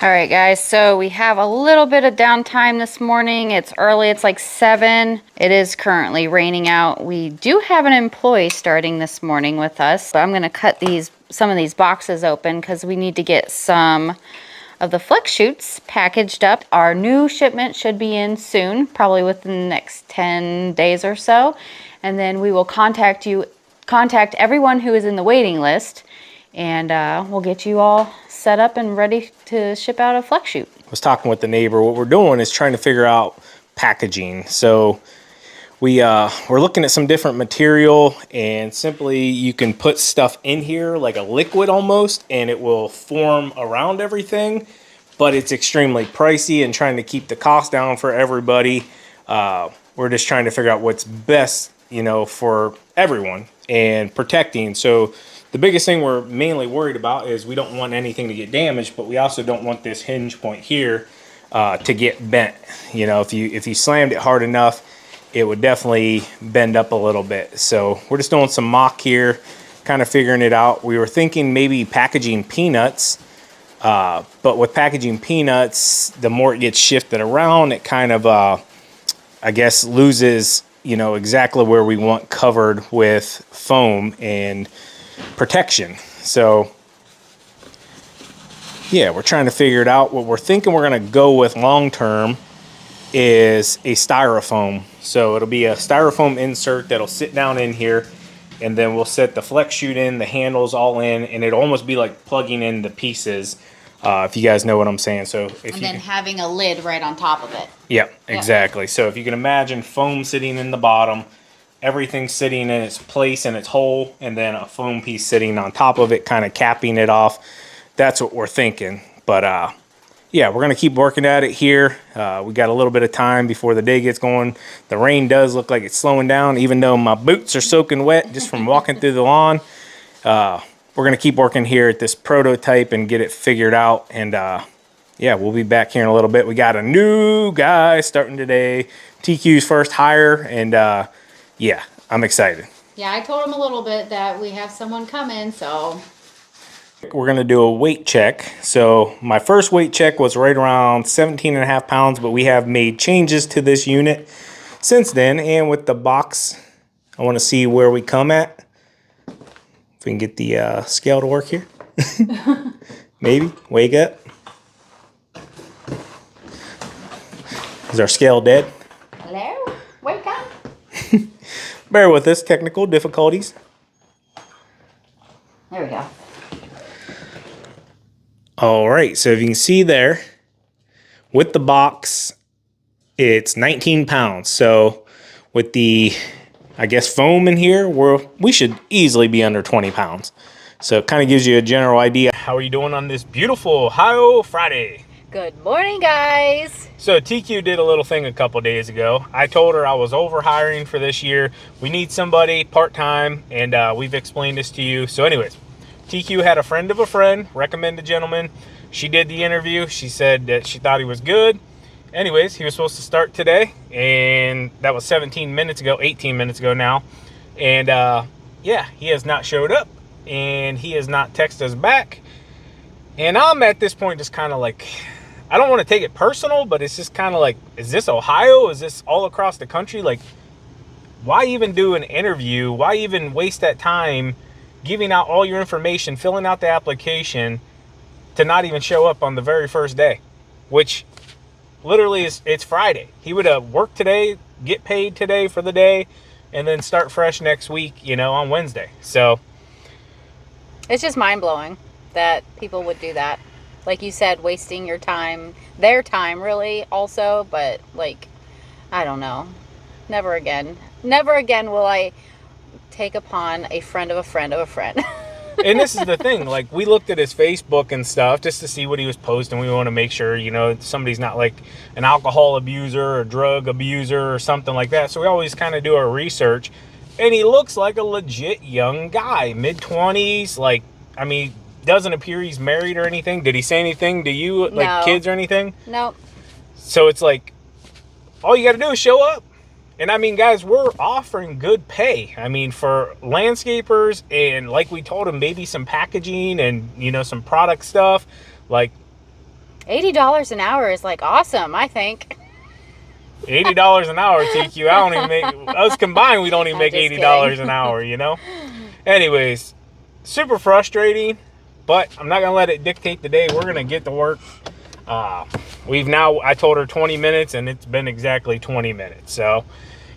All right, guys, so we have a little bit of downtime this morning. It's early, it's like 7. It is currently raining out. We do have an employee starting this morning with us. So I'm gonna cut some of these boxes open because we need to get some of the flex chutes packaged up. Our new shipment should be in soon, probably within the next 10 days or so. And then we will contact everyone who is in the waiting list, and we'll get you all set up and ready to ship out a flex chute. I was talking with the neighbor. What we're doing is trying to figure out packaging. So we're looking at some different material, and simply you can put stuff in here like a liquid almost, and it will form around everything, but it's extremely pricey, and trying to keep the cost down for everybody. We're just trying to figure out what's best, for everyone and protecting. So the biggest thing we're mainly worried about is we don't want anything to get damaged, but we also don't want this hinge point here to get bent. If you slammed it hard enough, it would definitely bend up a little bit. So we're just doing some mock here, kind of figuring it out. We were thinking maybe packaging peanuts, but with packaging peanuts, the more it gets shifted around, it kind of, I guess, loses, exactly where we want covered with foam and protection. So yeah, we're trying to figure it out. What we're thinking we're going to go with long term is a styrofoam. So it'll be a styrofoam insert that'll sit down in here, and then we'll set the flex chute in, the handles all in, and it'll almost be like plugging in the pieces, if you guys know what I'm saying. So Having a lid right on top of it. Yep, exactly. So if you can imagine foam sitting in the bottom, everything sitting in its place in its hole, and then a foam piece sitting on top of it, kind of capping it off. That's what we're thinking. But yeah, we're gonna keep working at it here. We got a little bit of time before the day gets going. The rain does look like it's slowing down, even though my boots are soaking wet just from walking through the lawn. We're gonna keep working here at this prototype and get it figured out. And yeah, we'll be back here in a little bit. We got a new guy starting today, TQ's first hire, and yeah, I'm excited. Yeah, I told him a little bit that we have someone coming, so. We're gonna do a weight check. So my first weight check was right around 17.5 pounds, but we have made changes to this unit since then. And with the box, I wanna see where we come at. If we can get the scale to work here. Maybe, wake up. Is our scale dead? Hello, wake up. Bear with us, technical difficulties. There we go. All right, so if you can see there, with the box, it's 19 pounds. So with the, I guess, foam in here, we should easily be under 20 pounds. So it kind of gives you a general idea. How are you doing on this beautiful Ohio Friday? Good morning, guys. So TQ did a little thing a couple days ago. I told her I was over hiring for this year. We need somebody part-time, and we've explained this to you. So anyways, TQ had a friend of a friend recommend a gentleman. She did the interview. She said that she thought he was good. Anyways, he was supposed to start today, and that was 17 minutes ago, 18 minutes ago now. And yeah, he has not showed up, and he has not texted us back. And I'm at this point just kind of like, I don't want to take it personal, but it's just kind of like, is this Ohio? Is this all across the country? Like, why even do an interview? Why even waste that time giving out all your information, filling out the application, to not even show up on the very first day? Which literally it's Friday. He would have worked today, get paid today for the day, and then start fresh next week, on Wednesday. So it's just mind-blowing that people would do that. Like you said, wasting your time, their time really also, but like, I don't know. Never again will I take upon a friend of a friend of a friend. And this is the thing, like, we looked at his Facebook and stuff just to see what he was posting. We want to make sure, somebody's not like an alcohol abuser or drug abuser or something like that. So we always kind of do our research. And he looks like a legit young guy, mid-20s. Like, I mean, doesn't appear he's married or anything. Did he say anything to you, like No. kids or anything? Nope. So it's like, all you got to do is show up. And I mean, guys, we're offering good pay. I mean, for landscapers, and like we told him, maybe some packaging and, some product stuff. Like, $80 an hour is like awesome, I think. $80 an hour, TQ. I don't even make, us combined, we don't even make $80 an hour, you know? Anyways, super frustrating, but I'm not going to let it dictate the day. We're going to get to work. I told her 20 minutes, and it's been exactly 20 minutes. So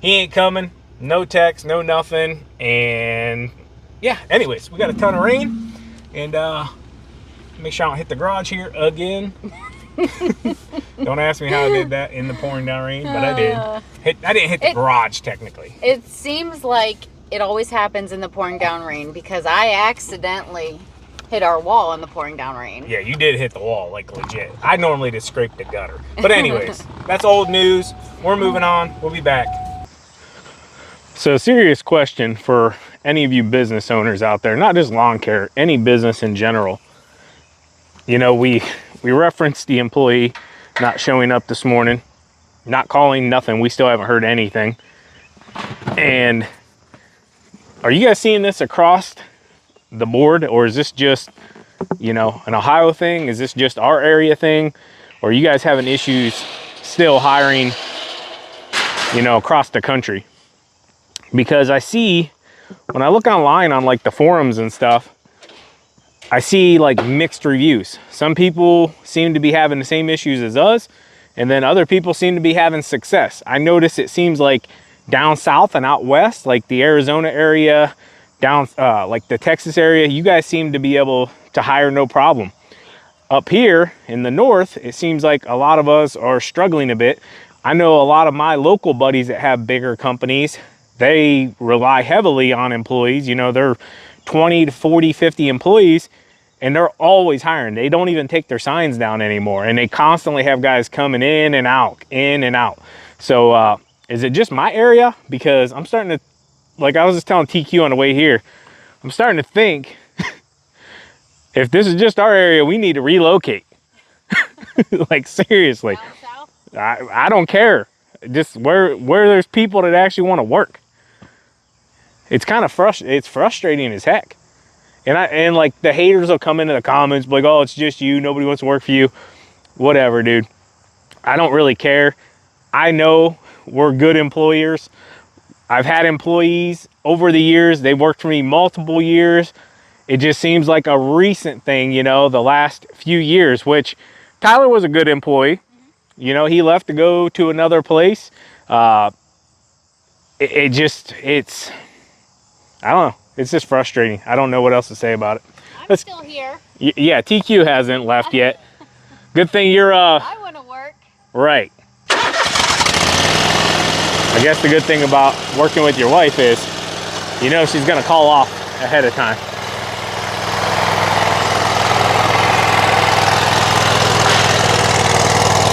he ain't coming. No text, no nothing. And yeah, anyways, we got a ton of rain. And make sure I don't hit the garage here again. Don't ask me how I did that in the pouring down rain, but I did. I didn't hit the garage technically. It seems like it always happens in the pouring down rain because I accidentally hit our wall in the pouring down rain. Yeah, you did hit the wall, like legit. I normally just scrape the gutter. But anyways, that's old news. We're moving on. We'll be back. So, serious question for any of you business owners out there, not just lawn care, any business in general. You know, we referenced the employee not showing up this morning, not calling, nothing. We still haven't heard anything. And are you guys seeing this across the board, or is this just, you know, an Ohio thing? Is this just our area thing? Or are you guys having issues still hiring, you know, across the country? Because I see, when I look online on like the forums and stuff, I see like mixed reviews. Some people seem to be having the same issues as us, and then other people seem to be having success. I notice it seems like down south and out west, like the Arizona area, down like the Texas area, you guys seem to be able to hire no problem. Up here in the north, it seems like a lot of us are struggling a bit. I know a lot of my local buddies that have bigger companies, they rely heavily on employees. You know, they're 20 to 40, 50 employees, and they're always hiring. They don't even take their signs down anymore, and they constantly have guys coming in and out, in and out. So is it just my area? Because I'm starting to, like I was just telling TQ on the way here, I'm starting to think if this is just our area, we need to relocate. Like seriously. Down south? I don't care. Just where there's people that actually want to work. It's kind of frustrating as heck. And like the haters will come into the comments like, oh, it's just you, nobody wants to work for you. Whatever, dude. I don't really care. I know we're good employers. I've had employees over the years. They worked for me multiple years. It just seems like a recent thing, you know, the last few years, which Tyler was a good employee. You know, he left to go to another place. It's, I don't know. It's just frustrating. I don't know what else to say about it. I'm still here. Yeah, TQ hasn't left yet. Good thing you're, I want to work. Right. I guess the good thing about working with your wife is, you know, she's going to call off ahead of time.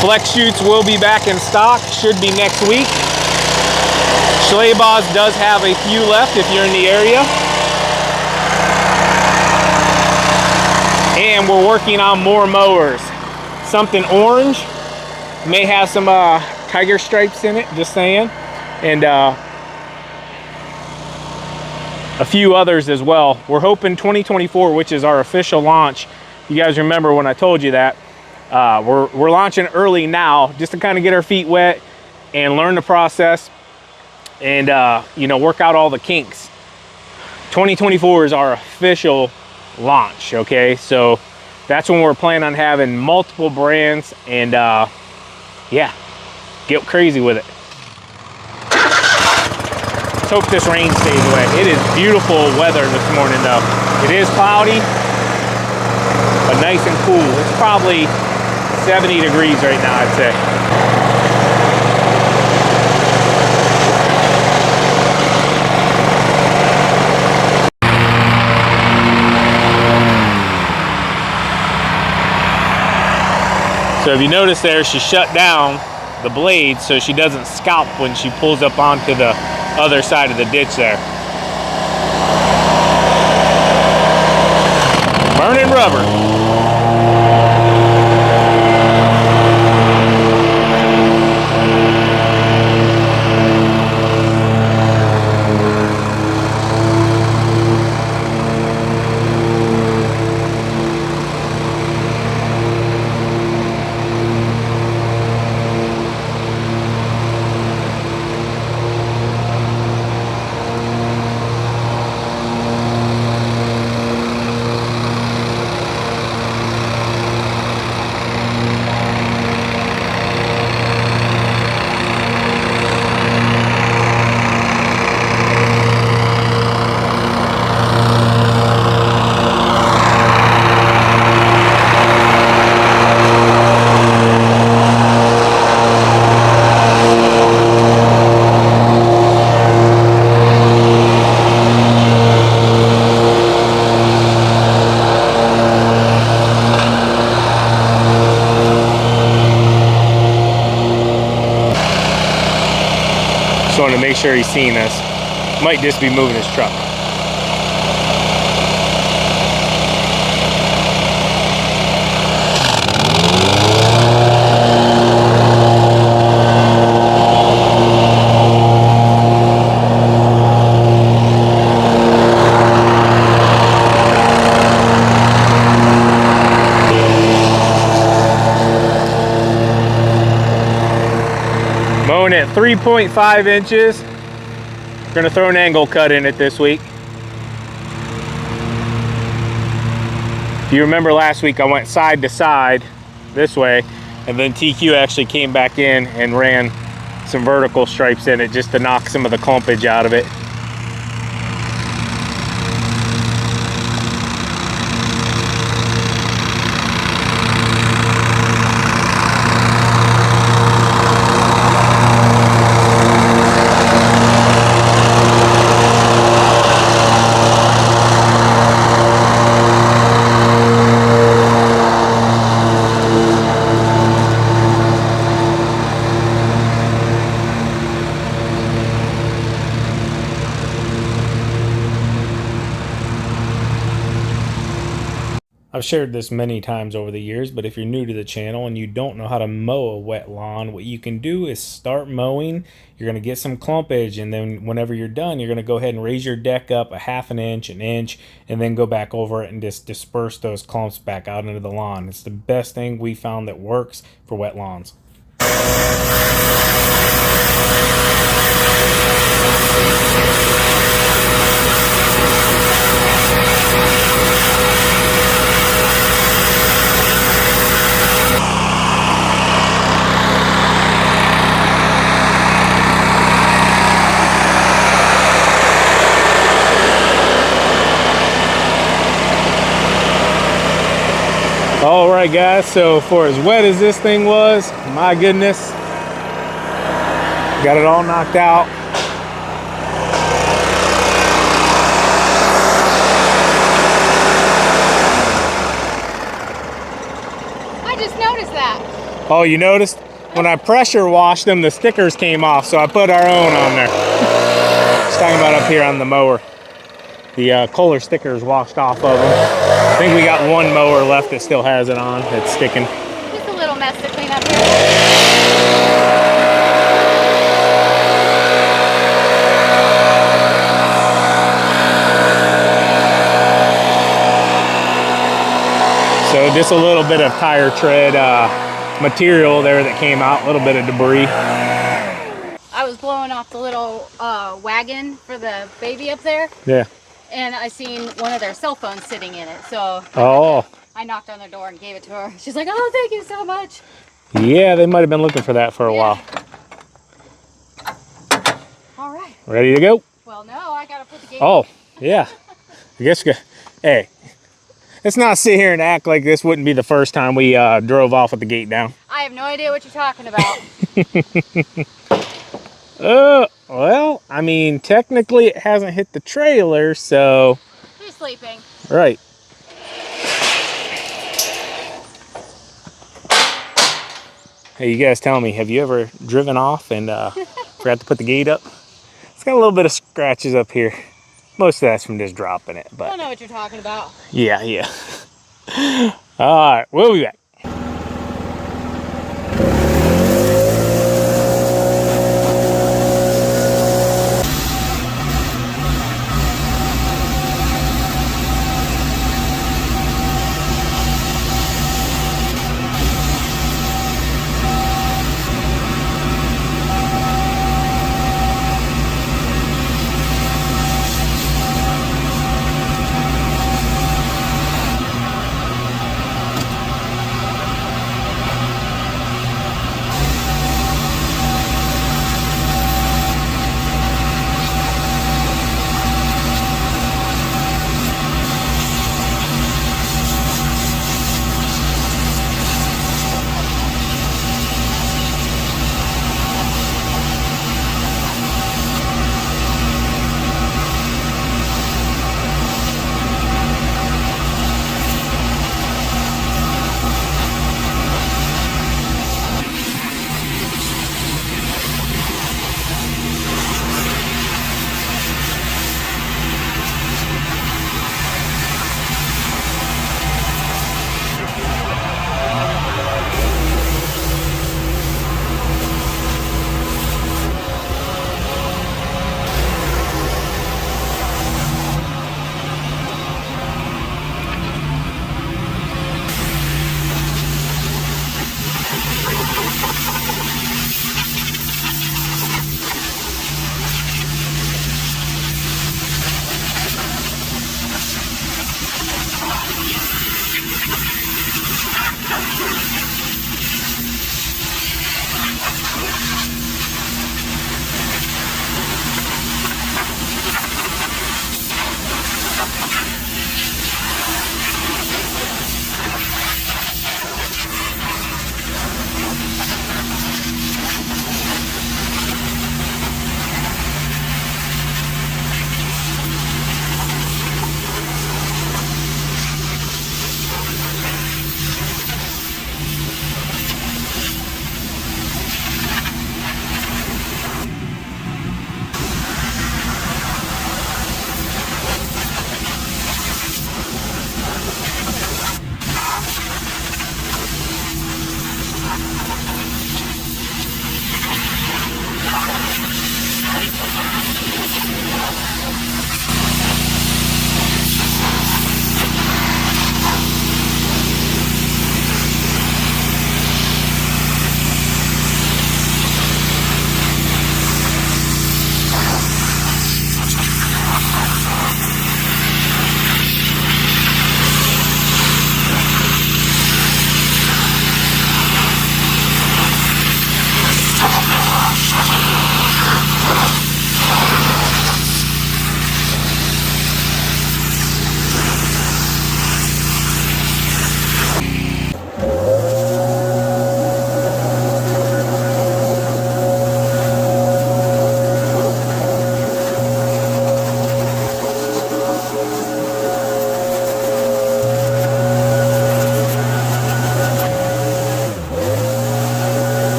Flex chutes will be back in stock, should be next week. Schleyboz does have a few left if you're in the area. And we're working on more mowers. Something orange, may have some tiger stripes in it, just saying. And a few others as well. We're hoping 2024, which is our official launch. You guys remember when I told you that. We're launching early now just to kind of get our feet wet and learn the process and you know, work out all the kinks. 2024 is our official launch, okay? So that's when we're planning on having multiple brands and yeah, get crazy with it. Let's hope this rain stays away. It is beautiful weather this morning though. It is cloudy, but nice and cool. It's probably 70 degrees right now, I'd say. So if you notice there, she shut down the blade so she doesn't scalp when she pulls up onto the other side of the ditch there. Burning rubber. wanted to make sure he's seen us. Might just be moving his truck. Mowing at 3.5 inches. Gonna throw an angle cut in it this week. If you remember last week, I went side to side this way, and then TQ actually came back in and ran some vertical stripes in it just to knock some of the clumpage out of it. I've shared this many times over the years, but if you're new to the channel and you don't know how to mow a wet lawn, what you can do is start mowing. You're going to get some clumpage, and then whenever you're done, you're going to go ahead and raise your deck up a half an inch, and then go back over it and just disperse those clumps back out into the lawn. It's the best thing we found that works for wet lawns. All right, guys, so for as wet as this thing was, my goodness, got it all knocked out. I just noticed that. Oh, you noticed? When I pressure washed them, the stickers came off, so I put our own on there. Just talking about up here on the mower. The Kohler stickers washed off of them. I think we got one mower left that still has it on. It's sticking. Just a little mess to clean up here. So just a little bit of tire tread material there that came out, a little bit of debris. I was blowing off the little wagon for the baby up there. Yeah. And I seen one of their cell phones sitting in it, so I knocked on their door and gave it to her. She's like, "Oh, thank you so much." Yeah, they might have been looking for that for a while. All right. Ready to go? Well, no, I gotta put the gate. Oh, yeah. I guess. Hey, let's not sit here and act like this wouldn't be the first time we drove off with the gate down. I have no idea what you're talking about. Well, I mean, technically it hasn't hit the trailer, so... He's sleeping. Right. Hey, you guys tell me, have you ever driven off and forgot to put the gate up? It's got a little bit of scratches up here. Most of that's from just dropping it, but... I don't know what you're talking about. Yeah. All right, we'll be back.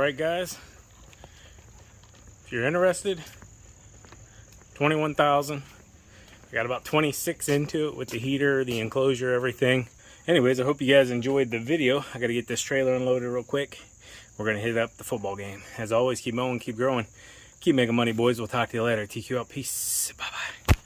right, guys, if you're interested, 21,000. I got about 26 into it with the heater, the enclosure, everything. Anyways, I hope you guys enjoyed the video. I got to get this trailer unloaded real quick. We're going to hit up the football game. As always, keep mowing, keep growing, keep making money, boys. We'll talk to you later. TQ out. Peace. Bye-bye.